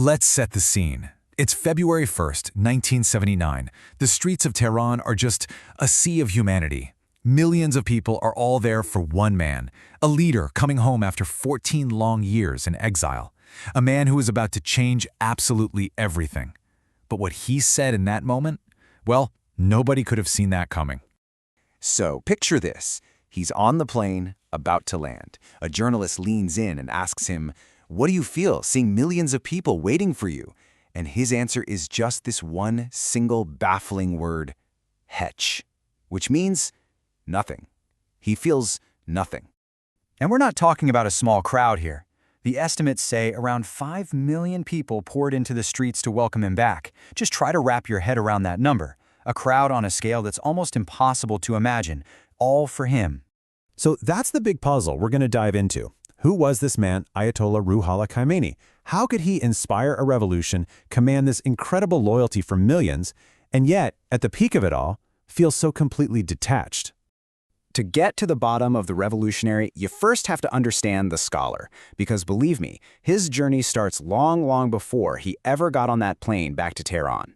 Let's set the scene. It's February 1st, 1979. The streets of Tehran are just a sea of humanity. Millions of people are all there for one man, a leader coming home after 14 long years in exile, a man who is about to change absolutely everything. But what he said in that moment? Well, nobody could have seen that coming. So, picture this. He's on the plane, about to land. A journalist leans in and asks him, "What do you feel seeing millions of people waiting for you?" And his answer is just this one single baffling word, hetch, which means nothing. He feels nothing. And we're not talking about a small crowd here. The estimates say around 5 million people poured into the streets to welcome him back. Just try to wrap your head around that number. A crowd on a scale that's almost impossible to imagine, all for him. So that's the big puzzle we're going to dive into. Who was this man, Ayatollah Ali Khamenei? How could he inspire a revolution, command this incredible loyalty from millions, and yet, at the peak of it all, feel so completely detached? To get to the bottom of the revolutionary, you first have to understand the scholar, because believe me, his journey starts long, long before he ever got on that plane back to Tehran.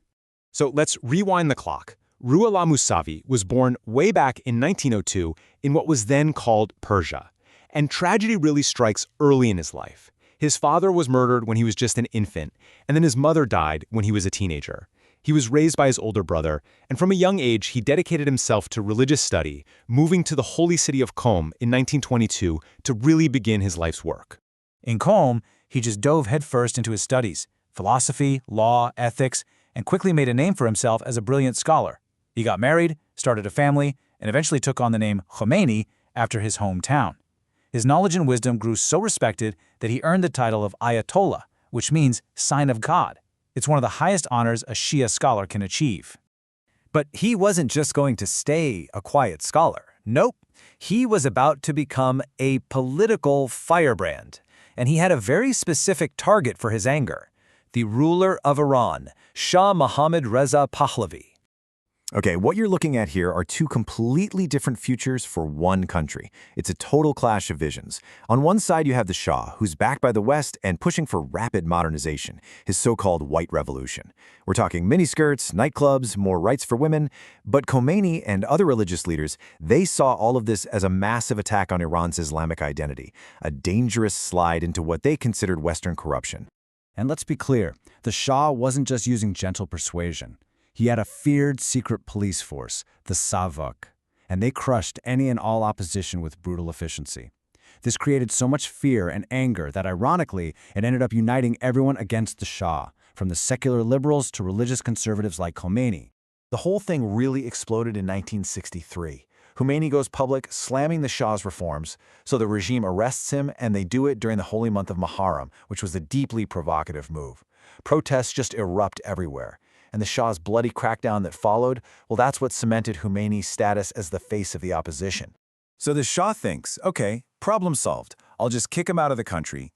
So let's rewind the clock. Ruhollah Mousavi was born way back in 1902 in what was then called Persia. And tragedy really strikes early in his life. His father was murdered when he was just an infant, and then his mother died when he was a teenager. He was raised by his older brother, and from a young age, he dedicated himself to religious study, moving to the holy city of Qom in 1922 to really begin his life's work. In Qom, he just dove headfirst into his studies, philosophy, law, ethics, and quickly made a name for himself as a brilliant scholar. He got married, started a family, and eventually took on the name Khomeini after his hometown. His knowledge and wisdom grew so respected that he earned the title of Ayatollah, which means sign of God. It's one of the highest honors a Shia scholar can achieve. But he wasn't just going to stay a quiet scholar. Nope, he was about to become a political firebrand. And he had a very specific target for his anger: the ruler of Iran, Shah Mohammad Reza Pahlavi. Okay, what you're looking at here are two completely different futures for one country. It's a total clash of visions. On one side, you have the Shah, who's backed by the West and pushing for rapid modernization, his so-called white revolution. We're talking miniskirts, nightclubs, more rights for women. But Khomeini and other religious leaders, they saw all of this as a massive attack on Iran's Islamic identity, a dangerous slide into what they considered Western corruption. And let's be clear, the Shah wasn't just using gentle persuasion. He had a feared secret police force, the Savak, and they crushed any and all opposition with brutal efficiency. This created so much fear and anger that, ironically, it ended up uniting everyone against the Shah, from the secular liberals to religious conservatives like Khomeini. The whole thing really exploded in 1963. Khomeini goes public, slamming the Shah's reforms, so the regime arrests him, and they do it during the holy month of Muharram, which was a deeply provocative move. Protests just erupt everywhere. And the Shah's bloody crackdown that followed, well, that's what cemented Khomeini's status as the face of the opposition. So the Shah thinks, okay, problem solved. I'll just kick him out of the country.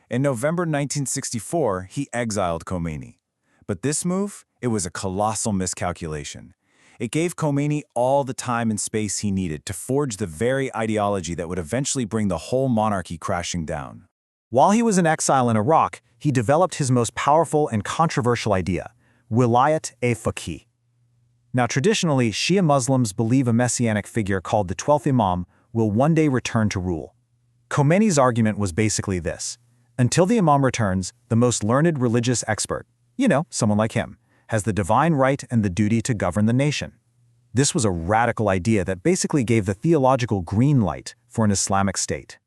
In November 1964, he exiled Khomeini. But this move, it was a colossal miscalculation. It gave Khomeini all the time and space he needed to forge the very ideology that would eventually bring the whole monarchy crashing down. While he was in exile in Iraq, he developed his most powerful and controversial idea: Wilayat-e-Faqih. Now, traditionally, Shia Muslims believe a messianic figure called the 12th Imam will one day return to rule. Khomeini's argument was basically this: until the Imam returns, the most learned religious expert, someone like him, has the divine right and the duty to govern the nation. This was a radical idea that basically gave the theological green light for an Islamic state.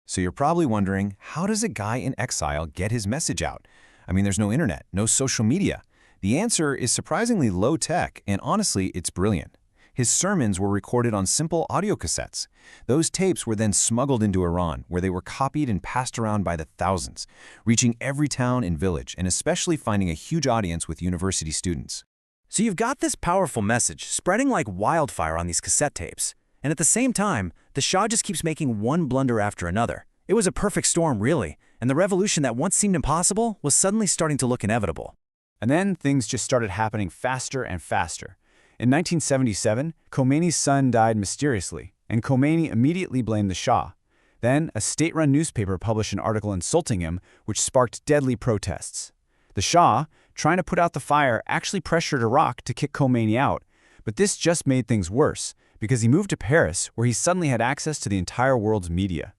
So you're probably wondering, how does a guy in exile get his message out? I mean, there's no internet, no social media. The answer is surprisingly low-tech, and honestly, it's brilliant. His sermons were recorded on simple audio cassettes. Those tapes were then smuggled into Iran, where they were copied and passed around by the thousands, reaching every town and village, and especially finding a huge audience with university students. So you've got this powerful message spreading like wildfire on these cassette tapes. And at the same time, the Shah just keeps making one blunder after another. It was a perfect storm, really, and the revolution that once seemed impossible was suddenly starting to look inevitable. And then things just started happening faster and faster. In 1977, Khomeini's son died mysteriously, and Khomeini immediately blamed the Shah. Then, a state-run newspaper published an article insulting him, which sparked deadly protests. The Shah, trying to put out the fire, actually pressured Iraq to kick Khomeini out. But this just made things worse, because he moved to Paris, where he suddenly had access to the entire world's media.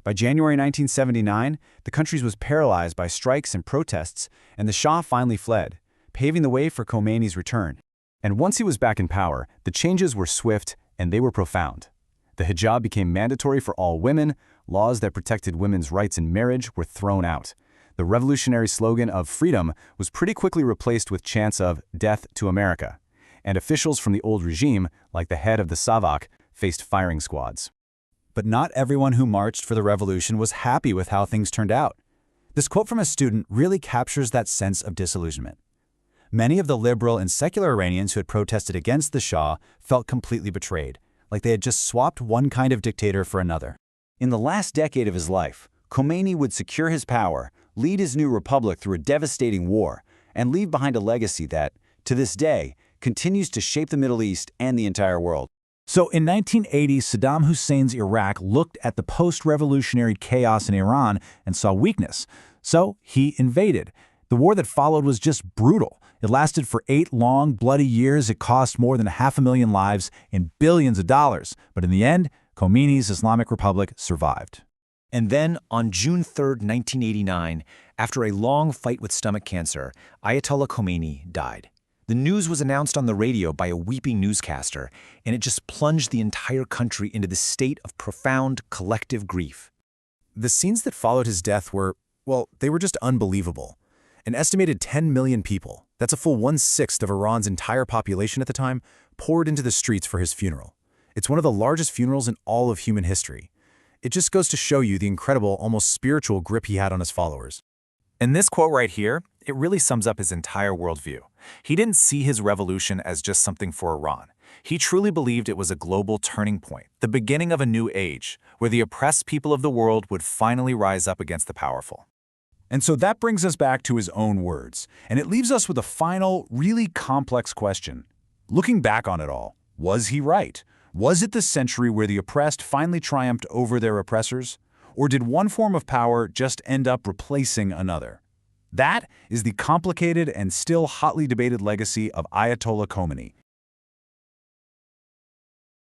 By January 1979, the country was paralyzed by strikes and protests, and the Shah finally fled, paving the way for Khomeini's return. And once he was back in power, the changes were swift and they were profound. The hijab became mandatory for all women, laws that protected women's rights in marriage were thrown out. The revolutionary slogan of freedom was pretty quickly replaced with chants of death to America. And officials from the old regime, like the head of the Savak, faced firing squads. But not everyone who marched for the revolution was happy with how things turned out. This quote from a student really captures that sense of disillusionment. Many of the liberal and secular Iranians who had protested against the Shah felt completely betrayed, like they had just swapped one kind of dictator for another. In the last decade of his life, Khomeini would secure his power, lead his new republic through a devastating war, and leave behind a legacy that, to this day, continues to shape the Middle East and the entire world. So in 1980, Saddam Hussein's Iraq looked at the post-revolutionary chaos in Iran and saw weakness. So he invaded. The war that followed was just brutal. It lasted for 8 long, bloody years. It cost more than 500,000 lives and billions of dollars. But in the end, Khomeini's Islamic Republic survived. And then, on June 3, 1989, after a long fight with stomach cancer, Ayatollah Khomeini died. The news was announced on the radio by a weeping newscaster, and it just plunged the entire country into this state of profound collective grief. The scenes that followed his death were, well, they were just unbelievable. An estimated 10 million people, that's a full 1/6 of Iran's entire population at the time, poured into the streets for his funeral. It's one of the largest funerals in all of human history. It just goes to show you the incredible, almost spiritual grip he had on his followers. And this quote right here, it really sums up his entire worldview. He didn't see his revolution as just something for Iran. He truly believed it was a global turning point, the beginning of a new age, where the oppressed people of the world would finally rise up against the powerful. And so that brings us back to his own words, and it leaves us with a final, really complex question. Looking back on it all, was he right? Was it the century where the oppressed finally triumphed over their oppressors? Or did one form of power just end up replacing another? That is the complicated and still hotly debated legacy of Ayatollah Khomeini,